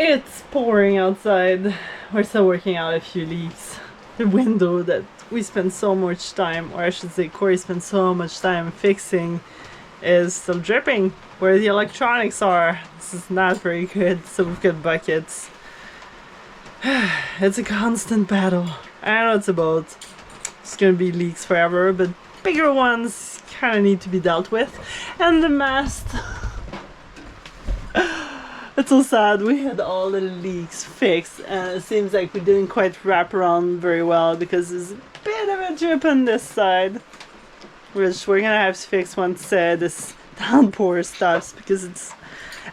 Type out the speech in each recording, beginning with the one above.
It's pouring outside. We're still working out a few leaks. The window that we spent so much time, or I should say Corey spent so much time fixing, is still dripping. Where the electronics are, this is not very good. So we've got buckets. It's a constant battle. I know it's gonna be leaks forever, but bigger ones kind of need to be dealt with. And the mast. It's so sad. We had all the leaks fixed and it seems like we didn't quite wrap around very well because there's a bit of a drip on this side, which we're gonna have to fix once this downpour stops, because it's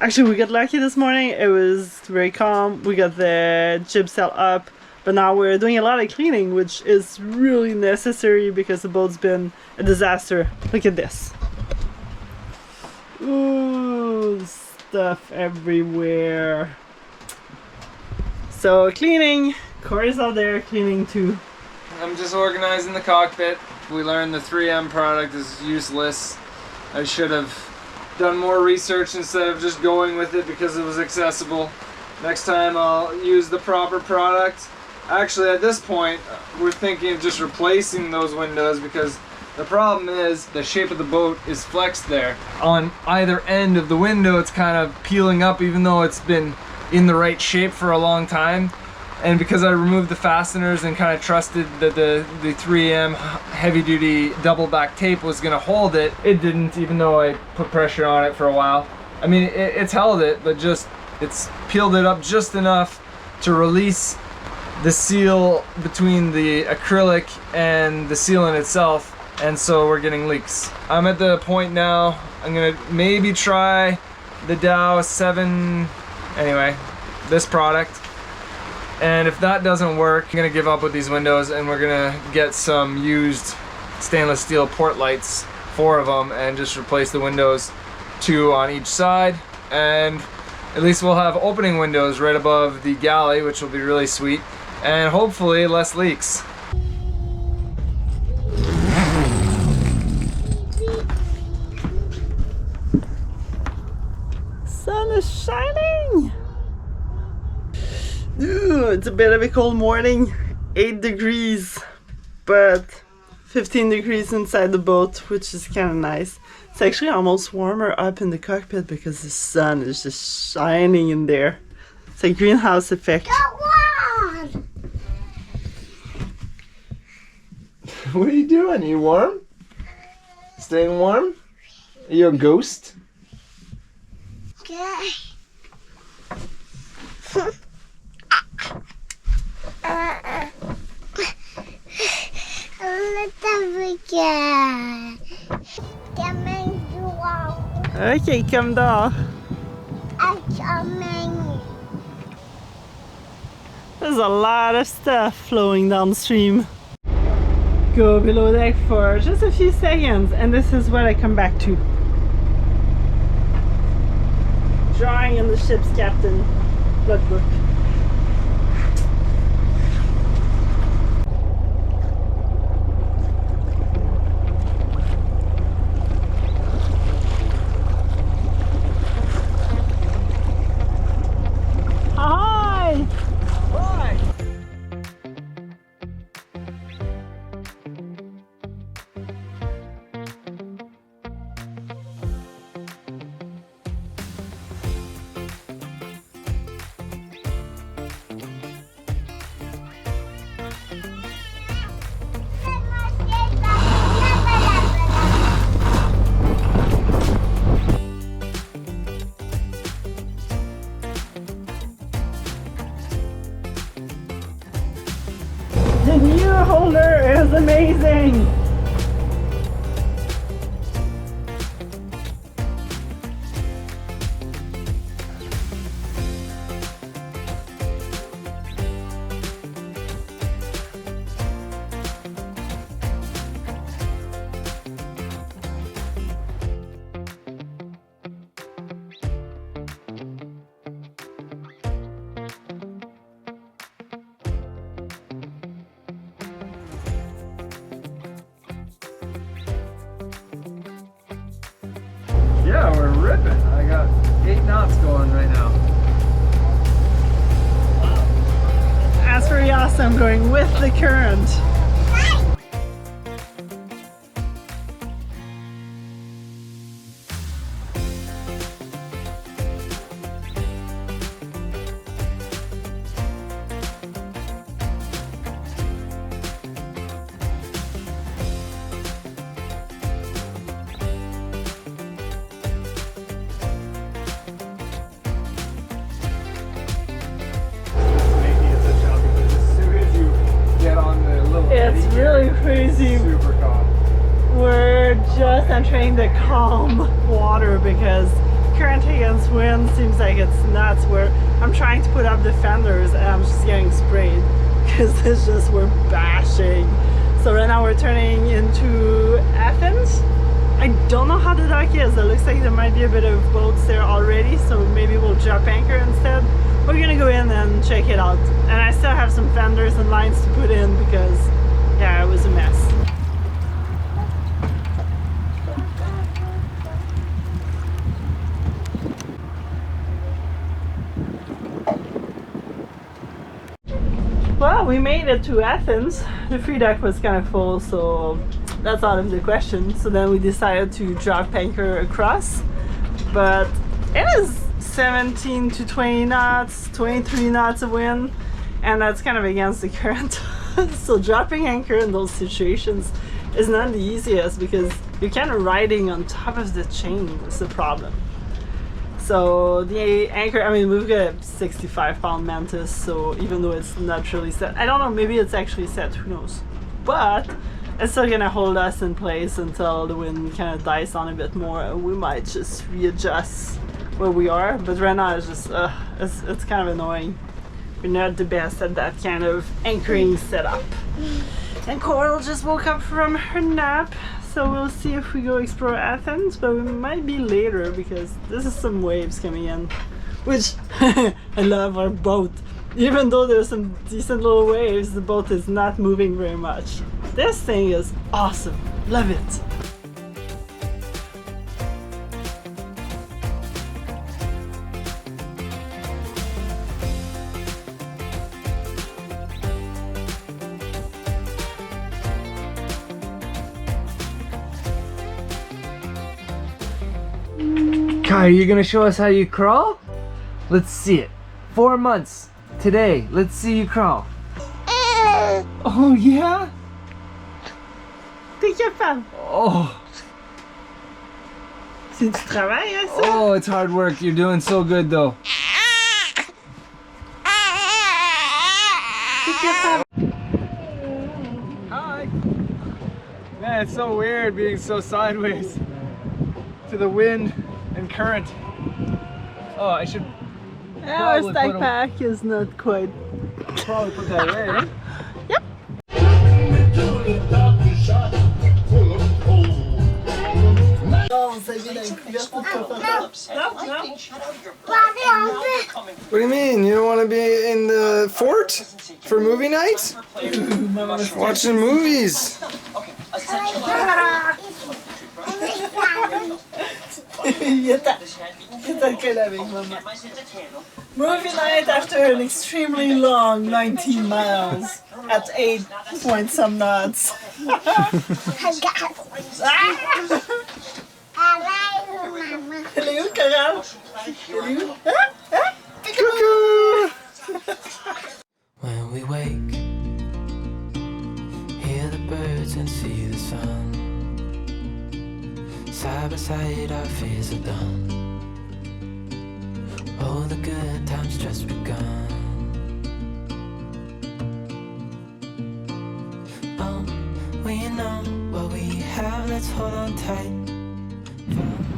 actually, we got lucky this morning. It was very calm. We got the jib sail up, but now we're doing a lot of cleaning, which is really necessary because the boat's been a disaster. Look at this. Ooh, stuff everywhere. So cleaning. Corey's out there cleaning too. I'm just organizing the cockpit. We learned the 3M product is useless. I should have done more research instead of just going with it because it was accessible. Next time I'll use the proper product. Actually, at this point, we're thinking of just replacing those windows because the problem is the shape of the boat is flexed there. On either end of the window, it's kind of peeling up even though it's been in the right shape for a long time. And because I removed the fasteners and kind of trusted that the 3M heavy duty double back tape was gonna hold it, it didn't, even though I put pressure on it for a while. I mean, it's held it, but it's peeled it up just enough to release the seal between the acrylic and the sealant itself, and so we're getting leaks. I'm at the point now, I'm gonna maybe try the Dow 7, anyway, this product. And if that doesn't work, I'm gonna give up with these windows and we're gonna get some used stainless steel port lights, 4 of them, and just replace the windows, 2 on each side. And at least we'll have opening windows right above the galley, which will be really sweet. And hopefully less leaks. Sun is shining! Ooh, it's a bit of a cold morning, 8 degrees, but 15 degrees inside the boat, which is kind of nice. It's actually almost warmer up in the cockpit because the sun is just shining in there. It's a greenhouse effect. What are you doing? Are you warm? Staying warm? Are you a ghost? Okay. Okay, come down. There's a lot of stuff flowing downstream. Go below deck for just a few seconds and this is what I come back to. Drawing in the ship's captain logbook. The new holder is amazing! Yeah, we're ripping. I got 8 knots going right now. so I'm going with the current. It's really crazy. Super calm. We're just entering the calm water because currently against wind seems like it's nuts. Where I'm trying to put up the fenders and I'm just getting sprayed because it's just we're bashing. So right now we're turning into Athens. I don't know how the dock is. It looks like there might be a bit of boats there already, so maybe we'll drop anchor instead. We're gonna go in and check it out. And I still have some fenders and lines to put in because yeah, it was a mess. Well, we made it to Athens. The free deck was kind of full, so that's out of the question. So then we decided to drop anchor across, but it is 17 to 20 knots, 23 knots of wind, and that's kind of against the current. So dropping anchor in those situations is not the easiest because you're kind of riding on top of the chain. Is the problem. So the anchor, I mean, we've got a 65-pound mantis, so even though it's not really set, I don't know, maybe it's actually set, who knows, but it's still gonna hold us in place until the wind kind of dies down a bit more, and we might just readjust where we are. But right now it's just it's kind of annoying. We're not the best at that kind of anchoring setup. And Coral just woke up from her nap, so we'll see if we go explore Athens, but we might be later because this is some waves coming in, which I love our boat. Even though there's some decent little waves, the boat is not moving very much. This thing is awesome. Love it. Kai, are you gonna show us how you crawl? Let's see it. 4 months today. Let's see you crawl. Oh yeah? T'es capable. Oh. C'est du travail, hein, ça? Oh, it's hard work. You're doing so good though. T'es capable. Hi. Man, it's so weird being so sideways to the wind and current. Oh, I should Our probably stack put 'em- pack is not quite. probably put that away, eh? Yep. What do you mean? You don't want to be in the fort for movie night? Watching movies. Movie night after an extremely long 19 miles at 8 point some knots. Hello, Coral. Hello. Cuckoo! When we wake, hear the birds and see the sun. Side by side our fears are done. Oh, the good times just begun. Oh, we know what we have, let's hold on tight.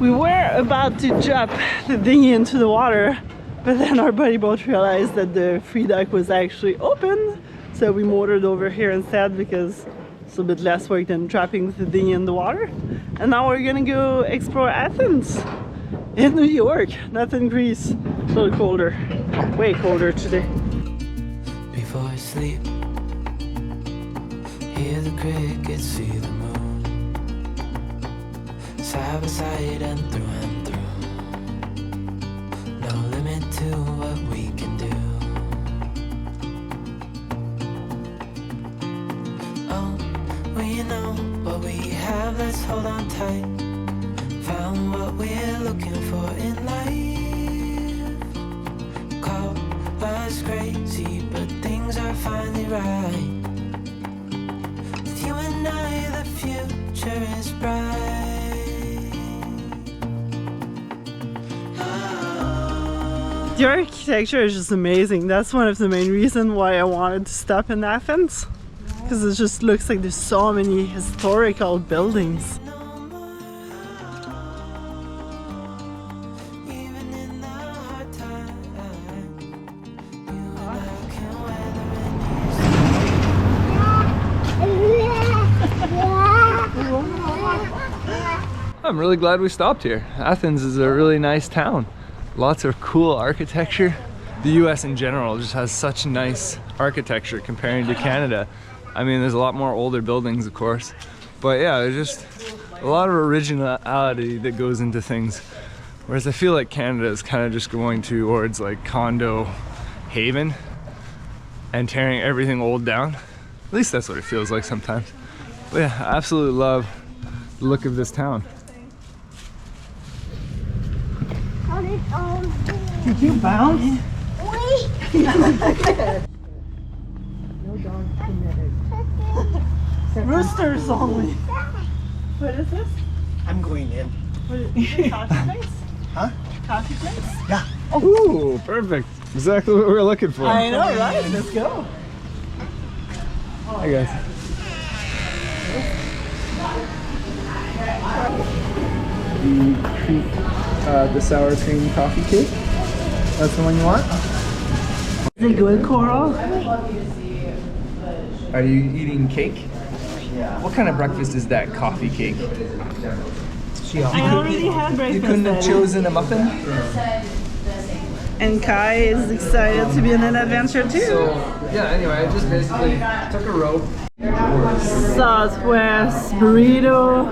We were about to drop the dinghy into the water, but then our buddy boat realized that the free deck was actually open, so we motored over here instead because it's a bit less work than dropping the dinghy in the water. And now we're gonna go explore Athens in New York, not in Greece. A little colder, way colder today. Before I sleep, hear the crickets, see the moon. Side by side and through. No limit to what we can do. hold on tight. Found what we're looking for in life. Call us crazy, but things are finally right. With you and I, the future is bright. The architecture is just amazing. That's one of the main reasons why I wanted to stop in Athens. Because it just looks like there's so many historical buildings. Even in the hard times, you and I can weather any I'm really glad we stopped here. Athens is a really nice town. Lots of cool architecture. The US in general just has such nice architecture comparing to Canada. I mean, there's a lot more older buildings, of course, but yeah, there's just a lot of originality that goes into things. Whereas I feel like Canada is kind of just going towards like condo haven and tearing everything old down. At least that's what it feels like sometimes. But yeah, I absolutely love the look of this town. Did you bounce? Roosters only. What is this? I'm going in. What is it? Coffee place? Huh? Coffee place? Yeah. Ooh, perfect. Exactly what we were looking for. I know, right? Let's go. Hi guys. The sour cream coffee cake. That's the one you want? Is it good, Coral? Are you eating cake? Yeah. What kind of breakfast is that coffee cake? I already had breakfast. You couldn't have chosen a muffin? And Kai is excited to be in an adventure too. So, yeah, anyway, I just basically took a rope. Southwest burrito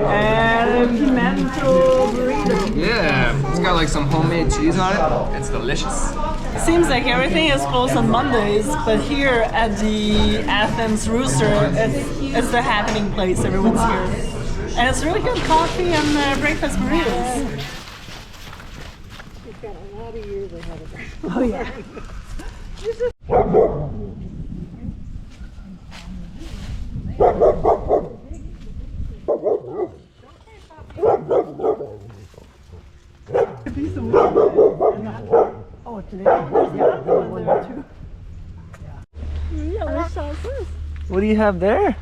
and a pimento burrito. Yeah, it's got like some homemade cheese on it. It's delicious. Seems like everything is closed on Mondays, but here at the Athens Rooster, it's the happening place. Everyone's here. And it's really good coffee and breakfast burritos. Got a lot of years ahead of us. Oh yeah. A piece of wood. Oh, it's an apple. Yeah, one there too. Yeah, what's all this? What do you have there?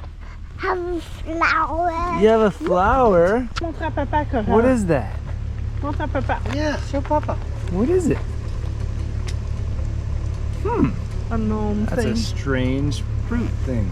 Have a flower. You have a flower? Montre à papa, Coral. What is that? Montre à papa. Yeah, show Papa. What is it? A gnome That's thing. a strange fruit thing.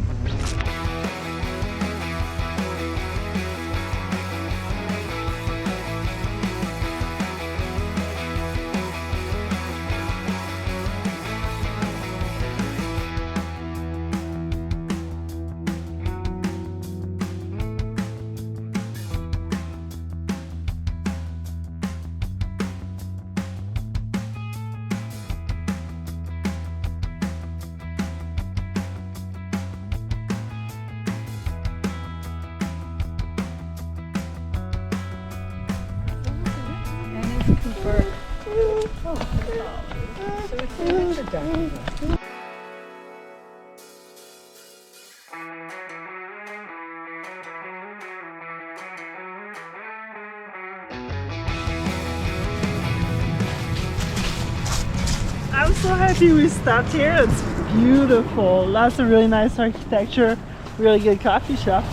I'm so happy we stopped here. It's beautiful. Lots of really nice architecture, really good coffee shop.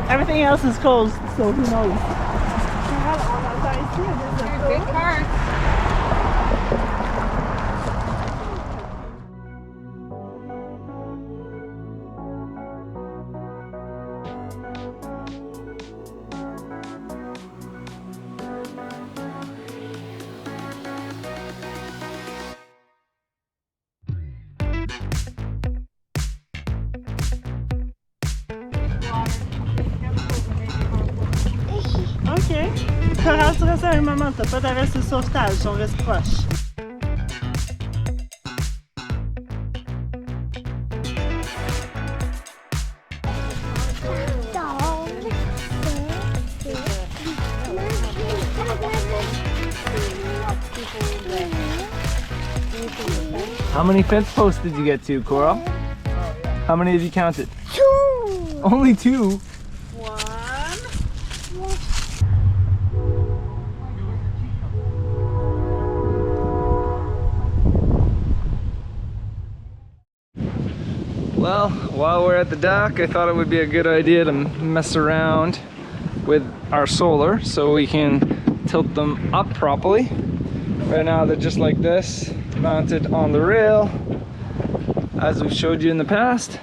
Everything else is closed, so who knows? Good car. Ok. Coral, tu restes à un moment, t'as pas ta veste de sauvetage, on reste proche. Dog. How many fence posts did you get to, Coral? How many have you counted? 2. Only 2. Well, while we're at the dock, I thought it would be a good idea to mess around with our solar so we can tilt them up properly. Right now they're just like this, mounted on the rail, as we've showed you in the past.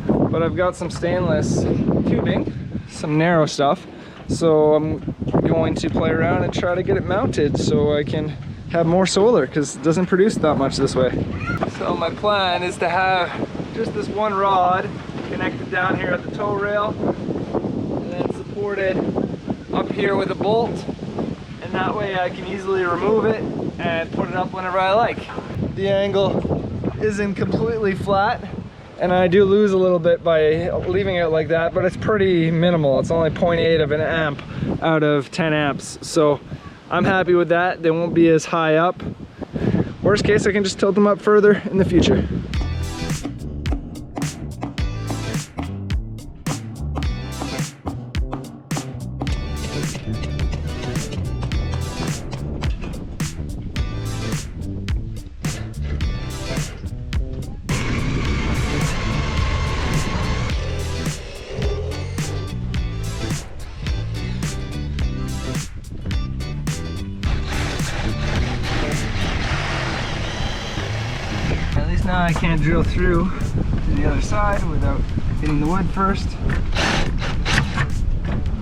But I've got some stainless tubing, some narrow stuff, so I'm going to play around and try to get it mounted so I can have more solar, because it doesn't produce that much this way. So my plan is to have just this one rod connected down here at the tow rail and then supported up here with a bolt, and that way I can easily remove it and put it up whenever I like. The angle isn't completely flat and I do lose a little bit by leaving it like that, but it's pretty minimal. It's only 0.8 of an amp out of 10 amps, so I'm happy with that. They won't be as high up. Worst case, I can just tilt them up further in the future. At least now I can't drill through to the other side without hitting the wood first. There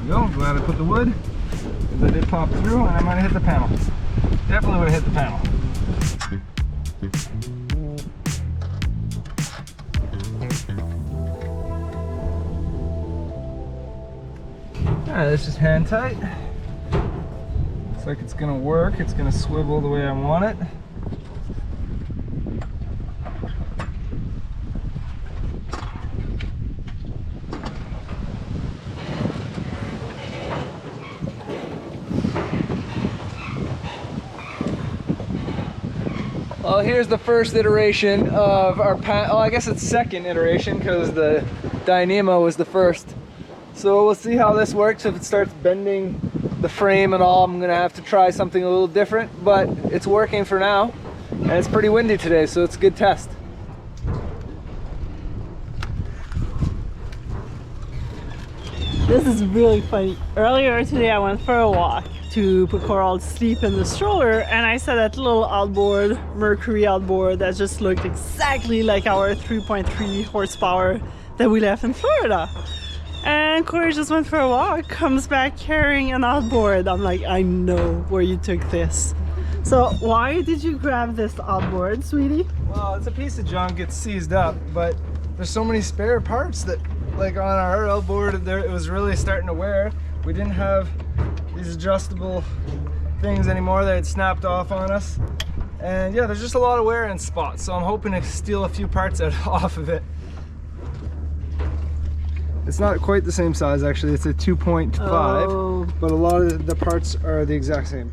we go, glad I put the wood, because I did pop through and I might have hit the panel. Definitely would have hit the panel. Alright, this is hand tight. Looks like it's gonna work. It's gonna swivel the way I want it. Well, here's the first iteration of our panel. Oh, I guess it's second iteration because the dynamo was the first. So we'll see how this works. If it starts bending the frame and all, I'm gonna have to try something a little different, but it's working for now. And it's pretty windy today, so it's a good test. This is really funny. Earlier today I went for a walk to put Coral to sleep in the stroller, and I saw that little outboard, Mercury outboard, that just looked exactly like our 3.3 horsepower that we left in Florida. And Corey just went for a walk, comes back carrying an outboard. I'm like, I know where you took this. So why did you grab this outboard, sweetie? Well, it's a piece of junk, it's seized up, but there's so many spare parts that, like on our outboard, there, it was really starting to wear. We didn't have these adjustable things anymore that had snapped off on us. And yeah, there's just a lot of wear in spots, so I'm hoping to steal a few parts off of it. It's not quite the same size actually, it's a 2.5, but a lot of the parts are the exact same.